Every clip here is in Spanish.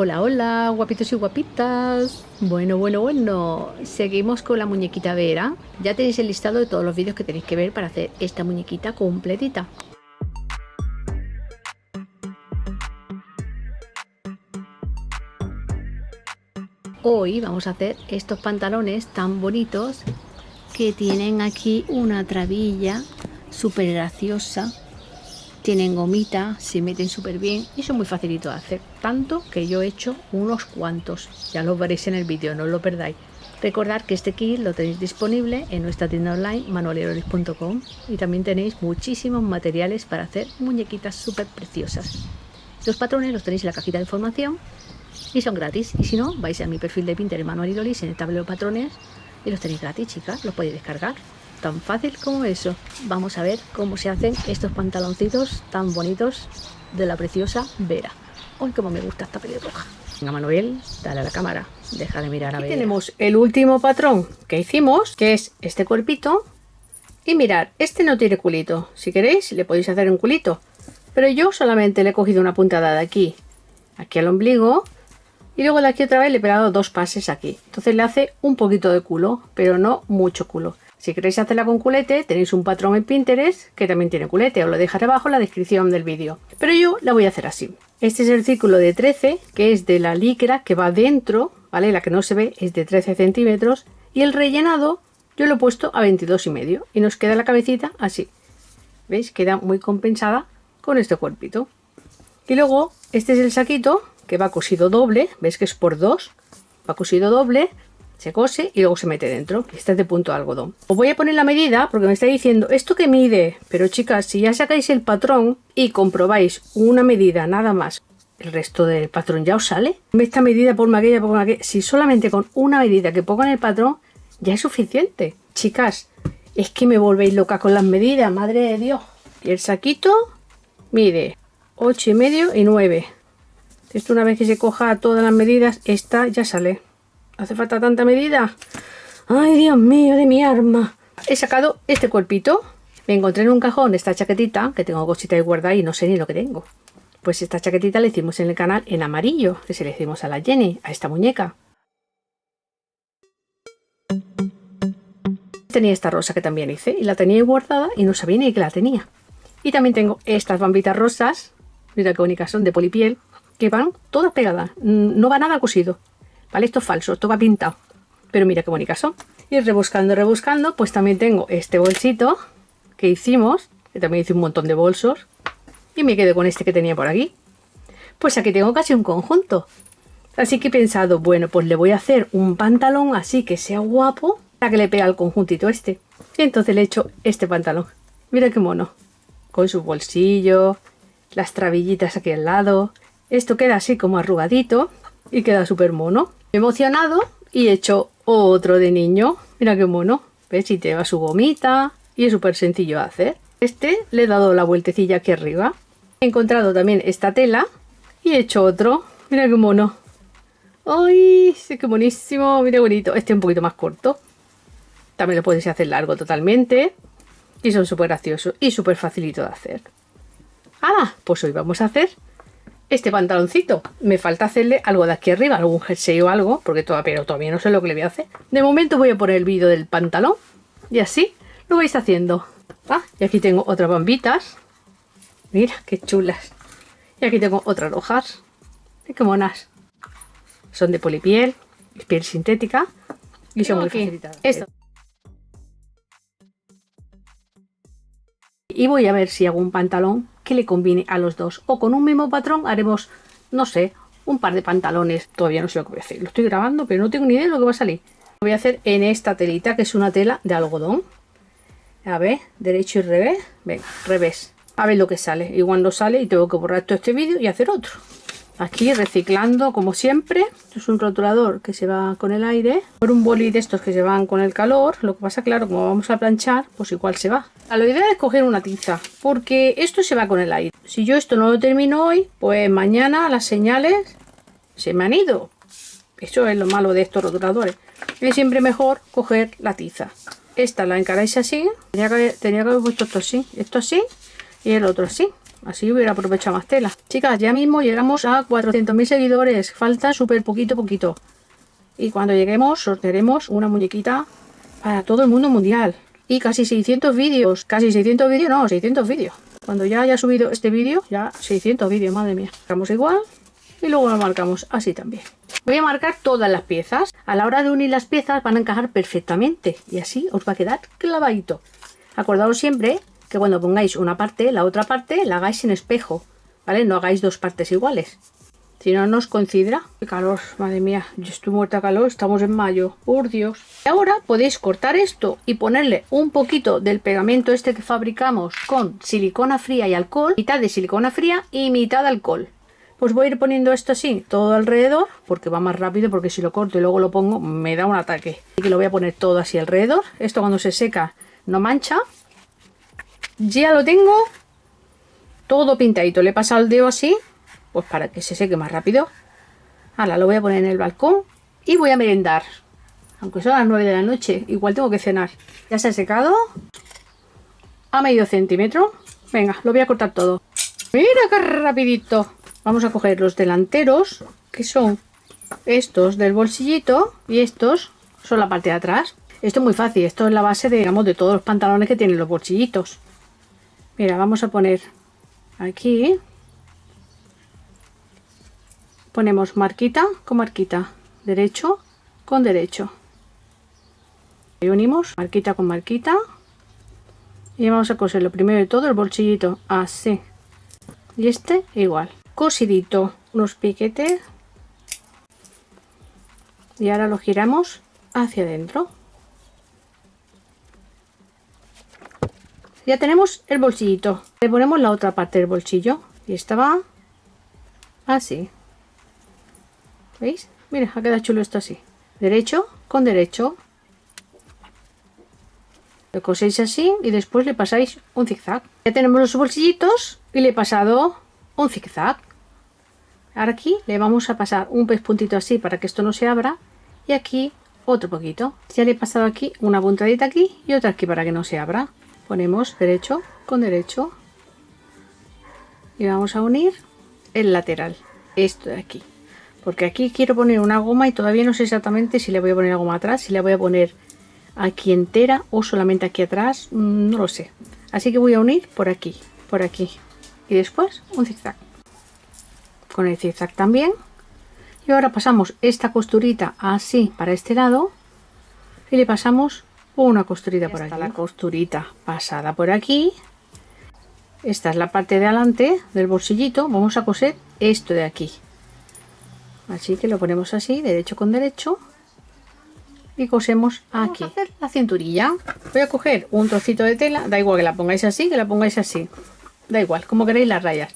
Hola, hola, guapitos y guapitas. Bueno, seguimos con la muñequita Vera. Ya tenéis el listado de todos los vídeos que tenéis que ver para hacer esta muñequita completita. Hoy vamos a hacer estos pantalones tan bonitos que tienen aquí una trabilla súper graciosa. Tienen gomita, se meten súper bien y son muy facilitos de hacer. Tanto que yo he hecho unos cuantos. Ya los veréis en el vídeo, no os lo perdáis. Recordad que este kit lo tenéis disponible en nuestra tienda online manuelleroles.com y también tenéis muchísimos materiales para hacer muñequitas súper preciosas. Los patrones los tenéis en la cajita de información y son gratis. Y si no, vais a mi perfil de Pinterest Manuel Irolis en el tablero patrones y los tenéis gratis, chicas. Los podéis descargar. Tan fácil como eso. Vamos a ver cómo se hacen estos pantaloncitos tan bonitos de la preciosa Vera. ¡Uy, cómo me gusta esta pelirroja! Venga, Manuel, dale a la cámara. Deja de mirar a Vera. Aquí tenemos el último patrón que hicimos, que es este cuerpito. Y mirad, este no tiene culito. Si queréis, le podéis hacer un culito. Pero yo solamente le he cogido una puntada de aquí, aquí al ombligo. Y luego de aquí otra vez le he pegado dos pases aquí. Entonces le hace un poquito de culo, pero no mucho culo. Si queréis hacerla con culete, tenéis un patrón en Pinterest que también tiene culete. Os lo dejaré abajo en la descripción del vídeo. Pero yo la voy a hacer así. Este es el círculo de 13, que es de la licra que va dentro, ¿vale? La que no se ve es de 13 centímetros. Y el rellenado yo lo he puesto a 22,5. Y nos queda la cabecita así. ¿Veis? Queda muy compensada con este cuerpito. Y luego, este es el saquito que va cosido doble. ¿Veis que es por 2? Va cosido doble. Se cose y luego se mete dentro. Este es de punto de algodón. Os voy a poner la medida porque me está diciendo ¿esto qué mide? Pero chicas, si ya sacáis el patrón y comprobáis una medida nada más, el resto del patrón ya os sale. Esta medida por aquella, por aquella. Si solamente con una medida que pongo en el patrón ya es suficiente. Chicas, es que me volvéis loca con las medidas, madre de Dios. Y el saquito mide 8,5 y 9. Esto una vez que se coja todas las medidas, esta ya sale. ¿Hace falta tanta medida? ¡Ay, Dios mío, de mi arma! He sacado este cuerpito. Me encontré en un cajón esta chaquetita, que tengo cositas de guardar y no sé ni lo que tengo. Pues esta chaquetita la hicimos en el canal en amarillo, que se la hicimos a la Jenny, a esta muñeca. Tenía esta rosa que también hice y la tenía guardada y no sabía ni que la tenía. Y también tengo estas bambitas rosas, mira qué bonitas son, de polipiel, que van todas pegadas, no va nada cosido. ¿Vale? Esto es falso, esto va pintado. Pero mira qué bonitas son. Y rebuscando, pues también tengo este bolsito que hicimos, que también hice un montón de bolsos. Y me quedé con este que tenía por aquí. Pues aquí tengo casi un conjunto. Así que he pensado, bueno, pues le voy a hacer un pantalón así que sea guapo, para que le pegue al conjuntito este. Y entonces le he hecho este pantalón. Mira qué mono. Con sus bolsillos, las trabillitas aquí al lado. Esto queda así como arrugadito y queda súper mono. Me he emocionado y he hecho otro de niño. Mira qué mono. ¿Ves? Y te va su gomita y es súper sencillo de hacer. Este le he dado la vueltecilla aquí arriba. He encontrado también esta tela y he hecho otro. Mira qué mono. ¡Ay! Sí, qué buenísimo. Mira qué bonito. Este es un poquito más corto. También lo podéis hacer largo totalmente. Y son súper graciosos y súper facilito de hacer. ¡Ah! Pues hoy vamos a hacer este pantaloncito. Me falta hacerle algo de aquí arriba, algún jersey o algo, porque todavía no sé lo que le voy a hacer. De momento voy a poner el vídeo del pantalón y así lo vais haciendo. Ah, y aquí tengo otras bambitas. Mira, qué chulas. Y aquí tengo otras hojas. Qué monas. Son de polipiel, es piel sintética y son muy facilitadas. Esto. Y voy a ver si hago un pantalón que le combine a los dos. O con un mismo patrón haremos, no sé, un par de pantalones. Todavía no sé lo que voy a hacer. Lo estoy grabando, pero no tengo ni idea de lo que va a salir. Lo voy a hacer en esta telita, que es una tela de algodón. A ver, derecho y revés. Venga, revés. A ver lo que sale. Igual no sale y tengo que borrar todo este vídeo y hacer otro. Aquí reciclando como siempre. Esto es un rotulador que se va con el aire. Por un boli de estos que se van con el calor. Lo que pasa, claro, como vamos a planchar, pues igual se va. La idea es coger una tiza, porque esto se va con el aire. Si yo esto no lo termino hoy, pues mañana las señales se me han ido. Eso es lo malo de estos rotuladores. Es siempre mejor coger la tiza. Esta la encaráis así. Tenía que haber puesto esto así y el otro así. así hubiera aprovechado más tela. Chicas, ya mismo llegamos a 400.000 seguidores, falta súper poquito. Y cuando lleguemos sortearemos una muñequita para todo el mundo mundial. Y casi 600 vídeos, casi 600 vídeos, no, 600 vídeos. Cuando ya haya subido este vídeo, ya 600 vídeos, madre mía. Marcamos igual y luego lo marcamos así también. Voy a marcar todas las piezas. A la hora de unir las piezas van a encajar perfectamente y así os va a quedar clavadito. Acordaos siempre que cuando pongáis una parte, la otra parte la hagáis en espejo, ¿vale? No hagáis dos partes iguales. Si no, nos coincidirá. ¡Qué calor! Madre mía, yo estoy muerta de calor, estamos en mayo. ¡Por Dios! Y ahora podéis cortar esto y ponerle un poquito del pegamento este que fabricamos con silicona fría y alcohol. Mitad de silicona fría y mitad de alcohol. Pues voy a ir poniendo esto así, todo alrededor, porque va más rápido, porque si lo corto y luego lo pongo, me da un ataque. Así que lo voy a poner todo así alrededor. Esto cuando se seca no mancha. Ya lo tengo todo pintadito. Le he pasado el dedo así, pues para que se seque más rápido. Ahora lo voy a poner en el balcón y voy a merendar. Aunque son las 9 de la noche, igual tengo que cenar. Ya se ha secado a medio centímetro. Venga, lo voy a cortar todo. Mira qué rapidito. Vamos a coger los delanteros, que son estos del bolsillito, y estos son la parte de atrás. Esto es muy fácil, esto es la base de, digamos, de todos los pantalones que tienen los bolsillitos. Mira, vamos a poner aquí, ponemos marquita con marquita, derecho con derecho. Y unimos marquita con marquita y vamos a coser lo primero de todo el bolsillito así. Y este igual. Cosidito, unos piquetes y ahora lo giramos hacia adentro. Ya tenemos el bolsillito. Le ponemos la otra parte del bolsillo y esta va así. ¿Veis? Mira, ha quedado chulo esto así. Derecho con derecho. Lo coséis así y después le pasáis un zigzag. Ya tenemos los bolsillitos y le he pasado un zigzag. Ahora aquí le vamos a pasar un pespuntito así para que esto no se abra y aquí otro poquito. Ya le he pasado aquí una puntadita aquí y otra aquí para que no se abra. Ponemos derecho con derecho y vamos a unir el lateral, esto de aquí, porque aquí quiero poner una goma y todavía no sé exactamente si le voy a poner la goma atrás, si la voy a poner aquí entera o solamente aquí atrás, no lo sé. Así que voy a unir por aquí y después un zigzag. Con el zigzag también. Y ahora pasamos esta costurita así para este lado y le pasamos una costurita por aquí. La costurita pasada por aquí. Esta es la parte de adelante del bolsillito. Vamos a coser esto de aquí. Así que lo ponemos así, derecho con derecho. Y cosemos aquí. Vamos a hacer la cinturilla. Voy a coger un trocito de tela. Da igual que la pongáis así, que la pongáis así. Da igual, como queréis las rayas.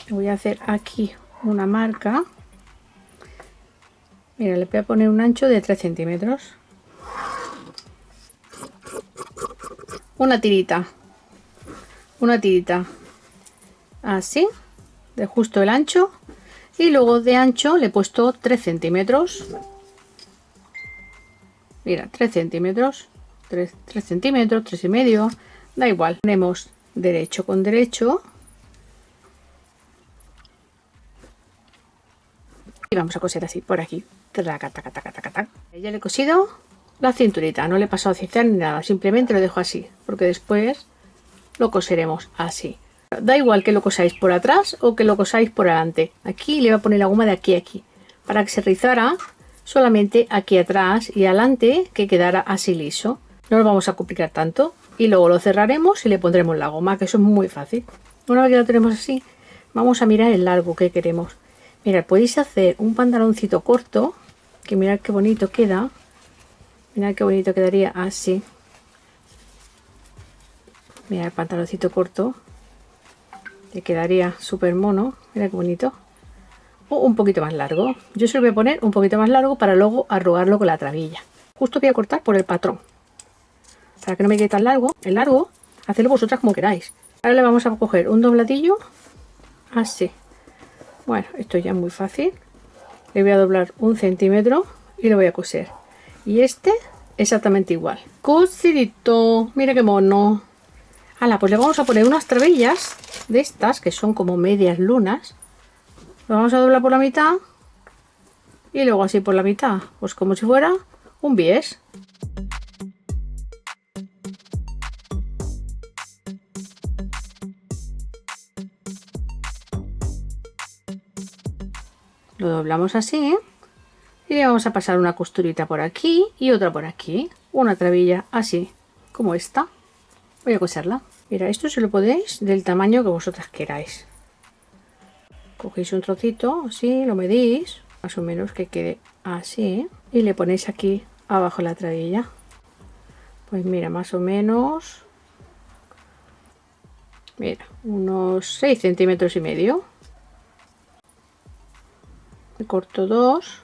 Voy a hacer aquí una marca. Mira, le voy a poner un ancho de 3 centímetros. Una tirita así, de justo el ancho, y luego de ancho le he puesto 3 centímetros. Mira, 3 centímetros, 3 centímetros, 3,5, da igual. Ponemos derecho con derecho y vamos a coser así por aquí. Taca, taca, taca, taca, taca. Ya le he cosido la cinturita, no le he pasado zigzag ni nada, simplemente lo dejo así, porque después lo coseremos así. Da igual que lo cosáis por atrás o que lo cosáis por adelante. Aquí le voy a poner la goma de aquí a aquí, para que se rizara solamente aquí atrás y adelante, que quedara así liso. No lo vamos a complicar tanto. Y luego lo cerraremos y le pondremos la goma, que eso es muy fácil. Una vez que lo tenemos así, vamos a mirar el largo que queremos. Mirad, podéis hacer un pantaloncito corto, que mirad qué bonito queda. Mirad qué bonito quedaría así. Mirad el pantaloncito corto. Le quedaría súper mono. Mirad qué bonito. O un poquito más largo. Yo se lo voy a poner un poquito más largo para luego arrugarlo con la trabilla. Justo voy a cortar por el patrón. Para que no me quede tan largo. El largo, hacedlo vosotras como queráis. Ahora le vamos a coger un dobladillo. Así. Bueno, esto ya es muy fácil. Le voy a doblar 1 centímetro y lo voy a coser. Y este exactamente igual. Cosidito. Mira qué mono. Hala, pues le vamos a poner unas trabillas de estas que son como medias lunas. Lo vamos a doblar por la mitad y luego así por la mitad, pues como si fuera un bies. Lo doblamos así y le vamos a pasar una costurita por aquí y otra por aquí, una trabilla así como esta. Voy a coserla. Mira, esto se lo podéis del tamaño que vosotras queráis. Cogéis un trocito así, lo medís más o menos que quede así y le ponéis aquí abajo la trabilla. Pues mira, más o menos, mira, unos 6 centímetros y medio. Corto 2.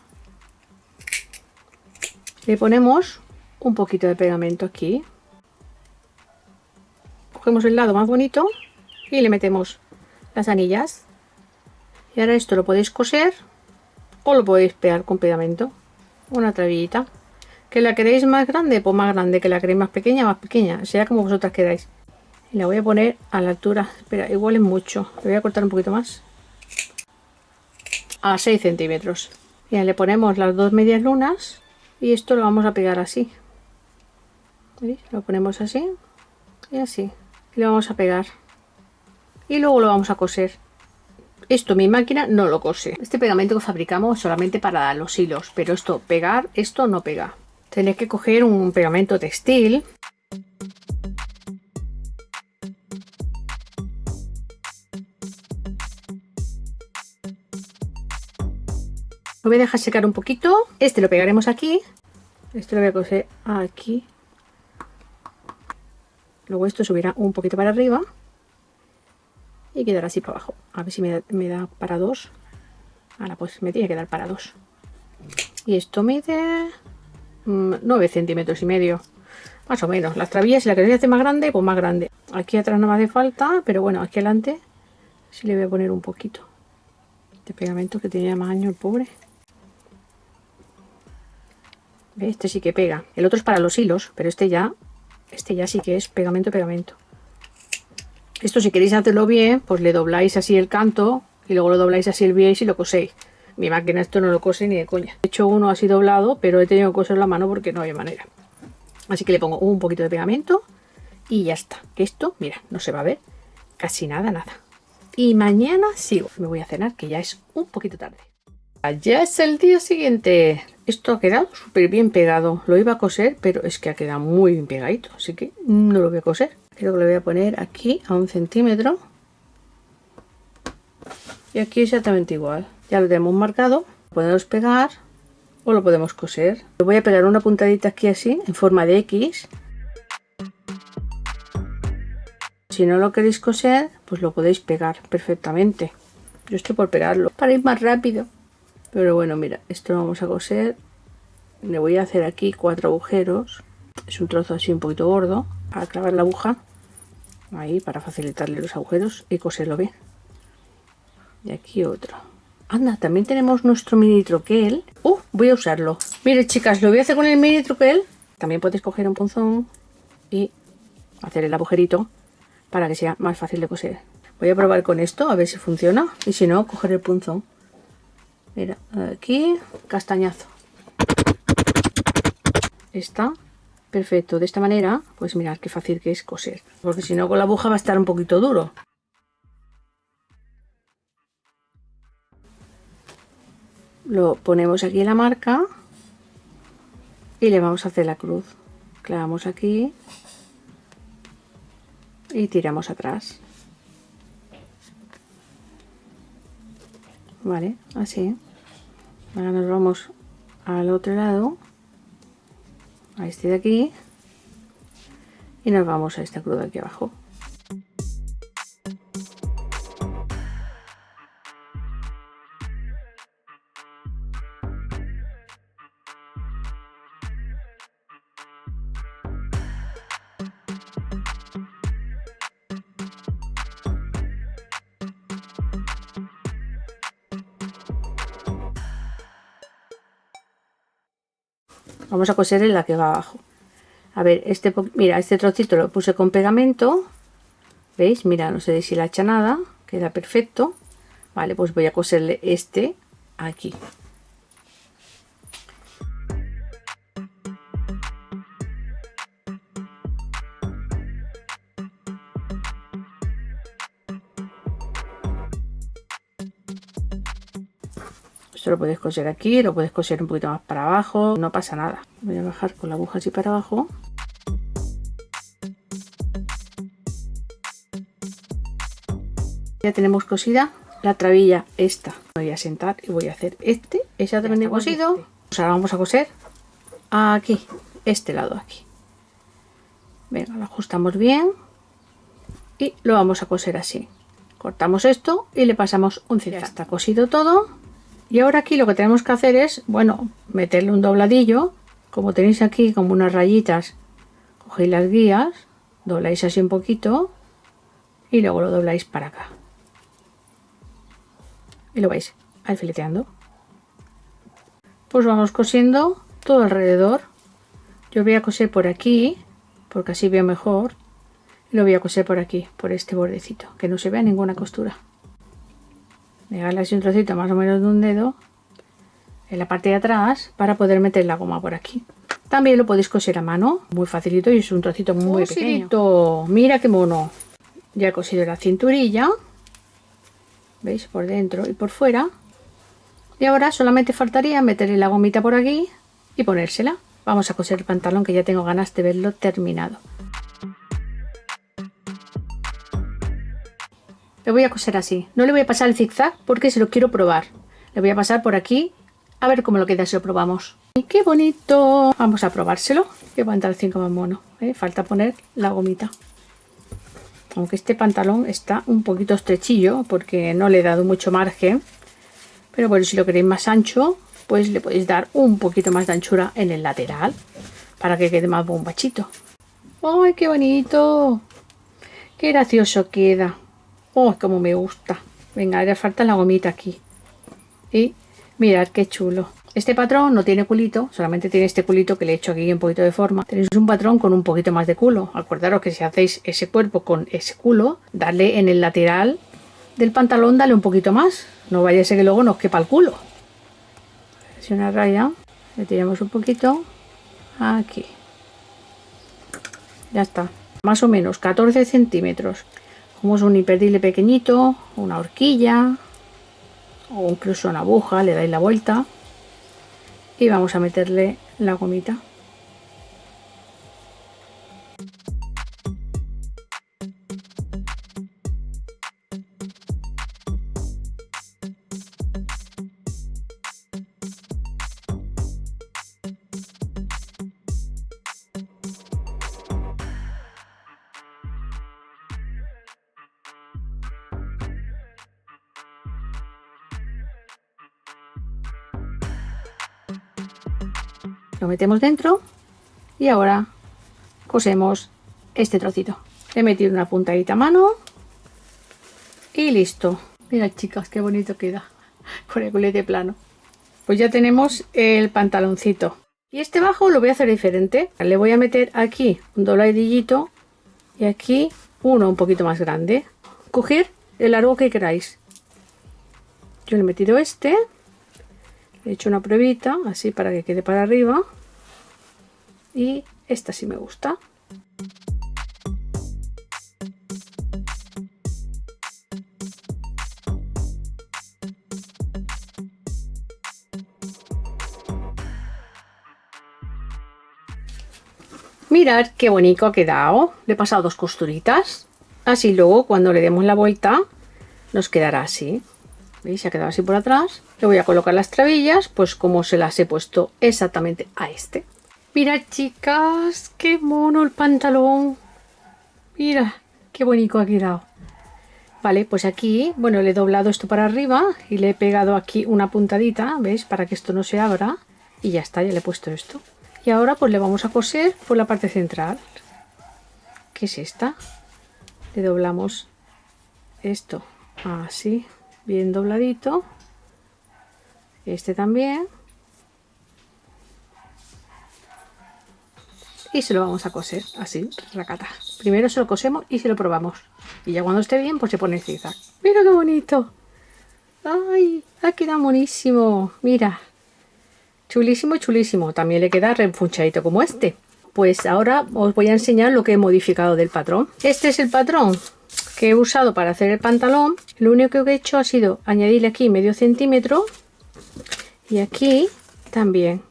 Le ponemos un poquito de pegamento aquí. Cogemos el lado más bonito y le metemos las anillas. Y ahora esto lo podéis coser o lo podéis pegar con pegamento. Una trabillita. Que la queréis más grande, pues más grande. Que la queréis más pequeña. Sea como vosotras queráis. Y la voy a poner a la altura. Espera, igual es mucho. Le voy a cortar un poquito más. A 6 centímetros. Ya le ponemos las dos medias lunas y esto lo vamos a pegar así. ¿Veis? Lo ponemos así y así. Y lo vamos a pegar. Y luego lo vamos a coser. Esto mi máquina no lo cose. Este pegamento que fabricamos solamente para los hilos, pero esto pegar, esto no pega. Tenéis que coger un pegamento textil. Lo voy a dejar secar un poquito. Este lo pegaremos aquí. Este lo voy a coser aquí. Luego esto subirá un poquito para arriba. Y quedará así para abajo. A ver si me da para 2. Ahora pues me tiene que dar para 2. Y esto mide 9 centímetros y medio. Más o menos. Las trabillas, si la queréis hacer más grande, pues más grande. Aquí atrás no me hace falta. Pero bueno, aquí adelante sí le voy a poner un poquito de pegamento, que tenía más años el pobre. Este sí que pega. El otro es para los hilos, pero este ya sí que es pegamento. Esto, si queréis hacerlo bien, pues le dobláis así el canto y luego lo dobláis así el bies y lo coséis. Mi máquina esto no lo cose ni de coña. He hecho uno así doblado, pero he tenido que coser la mano porque no había manera. Así que le pongo un poquito de pegamento y ya está. Que esto, mira, no se va a ver casi nada. Y mañana sigo. Me voy a cenar, que ya es un poquito tarde. Ya es el día siguiente. Esto ha quedado súper bien pegado. Lo iba a coser, pero es que ha quedado muy bien pegadito. Así que no lo voy a coser. Creo que lo voy a poner aquí a 1 centímetro. Y aquí exactamente igual. Ya lo tenemos marcado. Lo podemos pegar o lo podemos coser. Le voy a pegar una puntadita aquí así, en forma de X. Si no lo queréis coser, pues lo podéis pegar perfectamente. Yo estoy por pegarlo para ir más rápido. Pero bueno, mira, esto lo vamos a coser. Le voy a hacer aquí 4 agujeros. Es un trozo así un poquito gordo para clavar la aguja. Ahí, para facilitarle los agujeros y coserlo bien. Y aquí otro. Anda, también tenemos nuestro mini troquel. Voy a usarlo. Mire, chicas, lo voy a hacer con el mini troquel. También podéis coger un punzón y hacer el agujerito para que sea más fácil de coser. Voy a probar con esto a ver si funciona. Y si no, coger el punzón. Mira, aquí, castañazo. Está perfecto. De esta manera, pues mirad qué fácil que es coser. Porque si no, con la aguja va a estar un poquito duro. Lo ponemos aquí en la marca y le vamos a hacer la cruz. Clavamos aquí y tiramos atrás. Vale, así. Ahora nos vamos al otro lado, a este de aquí, y nos vamos a esta cruz de aquí abajo. Vamos a coser en la que va abajo. A ver, mira, este trocito lo puse con pegamento ¿Veis? Mira, no se deshilacha nada, queda perfecto. Vale, pues voy a coserle este aquí. Esto lo puedes coser aquí, lo puedes coser un poquito más para abajo, no pasa nada. Voy a bajar con la aguja así para abajo. Ya tenemos cosida la trabilla esta. Voy a sentar y voy a hacer este exactamente cosido. Pues ahora vamos a coser aquí, este lado aquí. Venga, lo ajustamos bien y lo vamos a coser así. Cortamos esto y le pasamos un zigzag. Ya está cosido todo. Y ahora aquí lo que tenemos que hacer es, bueno, meterle un dobladillo. Como tenéis aquí como unas rayitas, cogéis las guías, dobláis así un poquito y luego lo dobláis para acá. Y lo vais alfileteando. Pues vamos cosiendo todo alrededor. Yo voy a coser por aquí, porque así veo mejor. Y lo voy a coser por aquí, por este bordecito, que no se vea ninguna costura. Dejarle así un trocito más o menos de un dedo en la parte de atrás para poder meter la goma por aquí. También lo podéis coser a mano, muy facilito, y es un trocito muy pequeño. Mira qué mono. Ya he cosido la cinturilla, veis, por dentro y por fuera. Y ahora solamente faltaría meterle la gomita por aquí y ponérsela. Vamos a coser el pantalón, que ya tengo ganas de verlo terminado. Lo voy a coser así. No le voy a pasar el zigzag porque se lo quiero probar. Le voy a pasar por aquí a ver cómo lo queda si lo probamos. ¡Y qué bonito! Vamos a probárselo. Que va a entrar 5 más mono. Falta poner la gomita. Aunque este pantalón está un poquito estrechillo porque no le he dado mucho margen. Pero bueno, si lo queréis más ancho, pues le podéis dar un poquito más de anchura en el lateral para que quede más bombachito. ¡Ay, qué bonito! ¡Qué gracioso queda! ¡Oh, cómo me gusta! Venga, ahora falta la gomita aquí. Y mirad qué chulo. Este patrón no tiene culito, solamente tiene este culito que le he hecho aquí un poquito de forma. Tenéis un patrón con un poquito más de culo. Acordaros que si hacéis ese cuerpo con ese culo, darle en el lateral del pantalón, dale un poquito más. No vaya a ser que luego nos quepa el culo. Así una raya, le tiramos un poquito aquí. Ya está. Más o menos 14 centímetros. Como es un imperdible pequeñito, una horquilla o incluso una aguja, le dais la vuelta y vamos a meterle la gomita. Lo metemos dentro y ahora cosemos este trocito. Le he metido una puntadita a mano y listo. Mirad, chicas, qué bonito queda con el culete plano. Pues ya tenemos el pantaloncito. Y este bajo lo voy a hacer diferente. Le voy a meter aquí un dobladillito y aquí uno un poquito más grande. Coger el largo que queráis. Yo le he metido este. He hecho una pruebita así para que quede para arriba y esta sí me gusta. Mirad qué bonito ha quedado. Le he pasado 2 costuritas, así luego cuando le demos la vuelta nos quedará así. ¿Veis? Se ha quedado así por atrás. Le voy a colocar las trabillas, pues como se las he puesto exactamente a este. Mirad, chicas, qué mono el pantalón. Mira, qué bonito ha quedado. Vale, pues aquí, bueno, le he doblado esto para arriba y le he pegado aquí una puntadita, ¿veis? Para que esto no se abra. Y ya está, ya le he puesto esto. Y ahora pues le vamos a coser por la parte central, que es esta. Le doblamos esto así, bien dobladito, este también, y se lo vamos a coser, así, racata. Primero se lo cosemos y se lo probamos. Y ya cuando esté bien, pues se pone el zigzag. ¡Mira qué bonito! ¡Ay! Ha quedado buenísimo. Mira. Chulísimo, chulísimo. También le queda reenfunchadito como este. Pues ahora os voy a enseñar lo que he modificado del patrón. Este es el patrón que he usado para hacer el pantalón. Lo único que he hecho ha sido añadirle aquí medio centímetro. Y aquí también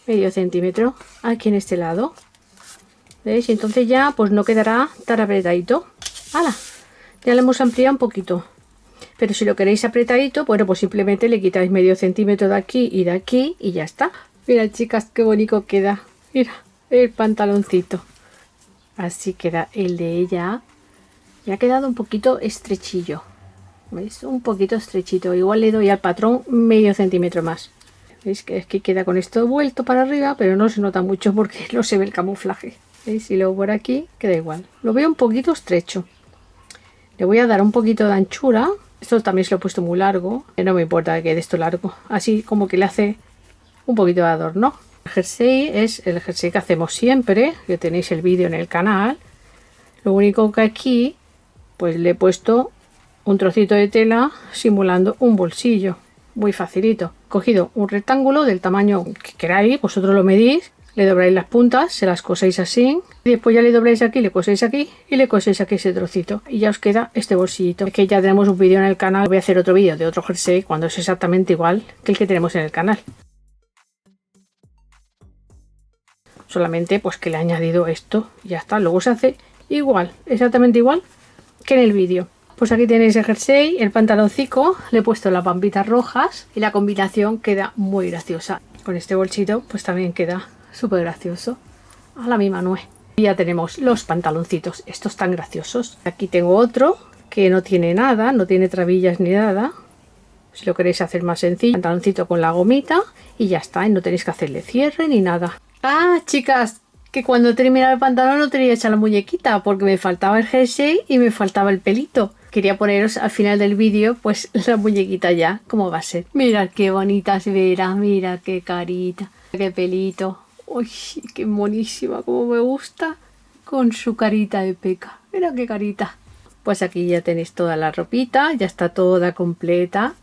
medio centímetro. Aquí en este lado. ¿Veis? Y entonces ya pues no quedará tan apretadito. ¡Hala! Ya lo hemos ampliado un poquito. Pero si lo queréis apretadito, bueno, pues simplemente le quitáis medio centímetro de aquí y ya está. Mira, chicas, qué bonito queda. Mira, el pantaloncito. Así queda el de ella. Y ha quedado un poquito estrechillo. ¿Veis? Un poquito estrechito. Igual le doy al patrón medio centímetro más. ¿Veis? Que es que queda con esto vuelto para arriba, pero no se nota mucho porque no se ve el camuflaje. ¿Veis? Y luego por aquí queda igual. Lo veo un poquito estrecho. Le voy a dar un poquito de anchura. Esto también se lo he puesto muy largo. No me importa que quede esto largo. Así como que le hace un poquito de adorno. El jersey es el jersey que hacemos siempre. Que tenéis el vídeo en el canal. Lo único que aquí pues le he puesto un trocito de tela simulando un bolsillo. Muy facilito. He cogido un rectángulo del tamaño que queráis. Vosotros lo medís. Le dobláis las puntas, se las coséis así. Y después ya le dobláis aquí, le coséis aquí y le coséis aquí ese trocito. Y ya os queda este bolsillito. Es que ya tenemos un vídeo en el canal. Voy a hacer otro vídeo de otro jersey cuando es exactamente igual que el que tenemos en el canal. Solamente pues que le he añadido esto y ya está. Luego se hace igual, exactamente igual que en el vídeo. Pues aquí tenéis el jersey, el pantaloncito. Le he puesto las bambitas rojas y la combinación queda muy graciosa. Con este bolsito pues también queda súper gracioso. A la misma nuez. Y ya tenemos los pantaloncitos, estos tan graciosos. Aquí tengo otro que no tiene nada, no tiene trabillas ni nada. Si lo queréis hacer más sencillo, pantaloncito con la gomita y ya está. Y no tenéis que hacerle cierre ni nada. Ah, chicas, que cuando terminara el pantalón no tenía hecha la muñequita porque me faltaba el jersey y me faltaba el pelito. Quería poneros al final del vídeo pues la muñequita ya, cómo va a ser. Mirad qué bonita se verá, mira qué carita, qué pelito. Uy, qué monísima, como me gusta con su carita de peca. Mira qué carita. Pues aquí ya tenéis toda la ropita, ya está toda completa.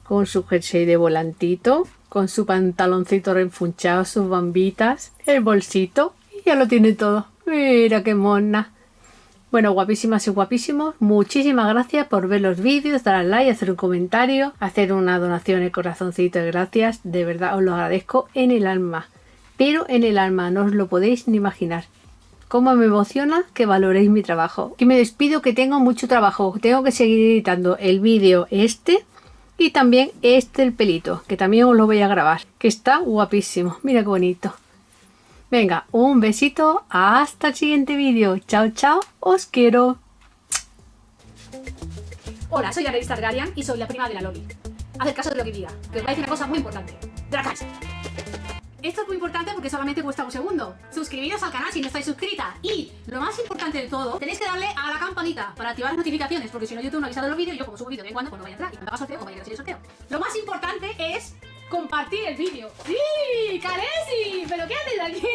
Con su jersey de volantito, con su pantaloncito reenfunchado, sus bambitas, el bolsito y ya lo tiene todo. Mira qué mona. Bueno, guapísimas y guapísimos, muchísimas gracias por ver los vídeos, dar al like, hacer un comentario, hacer una donación, el corazoncito de gracias. De verdad os lo agradezco en el alma. Pero en el alma, no os lo podéis ni imaginar. Cómo me emociona que valoréis mi trabajo. Y me despido que tengo mucho trabajo. Tengo que seguir editando el vídeo este y también el pelito, que también os lo voy a grabar. Que está guapísimo. Mira qué bonito. Venga, un besito. Hasta el siguiente vídeo. Chao, chao. Os quiero. Hola, soy Anelis Targaryen y soy la prima de la Loli. Haced caso de lo que diga, que os voy a decir una cosa muy importante. Dracais. Esto es muy importante porque solamente cuesta un segundo. Suscribiros al canal si no estáis suscrita. Y lo más importante de todo, tenéis que darle a la campanita para activar las notificaciones, porque si no YouTube no avisa de los vídeos y yo como subo vídeo de vez en cuando, pues no voy a entrar. Y cuando haga sorteo, pues voy a ir a sorteo. Lo más importante es compartir el vídeo. ¡Sí! ¡Calesi! ¿Pero qué haces aquí?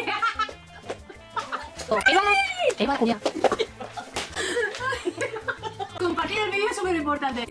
Compartir el vídeo es súper importante.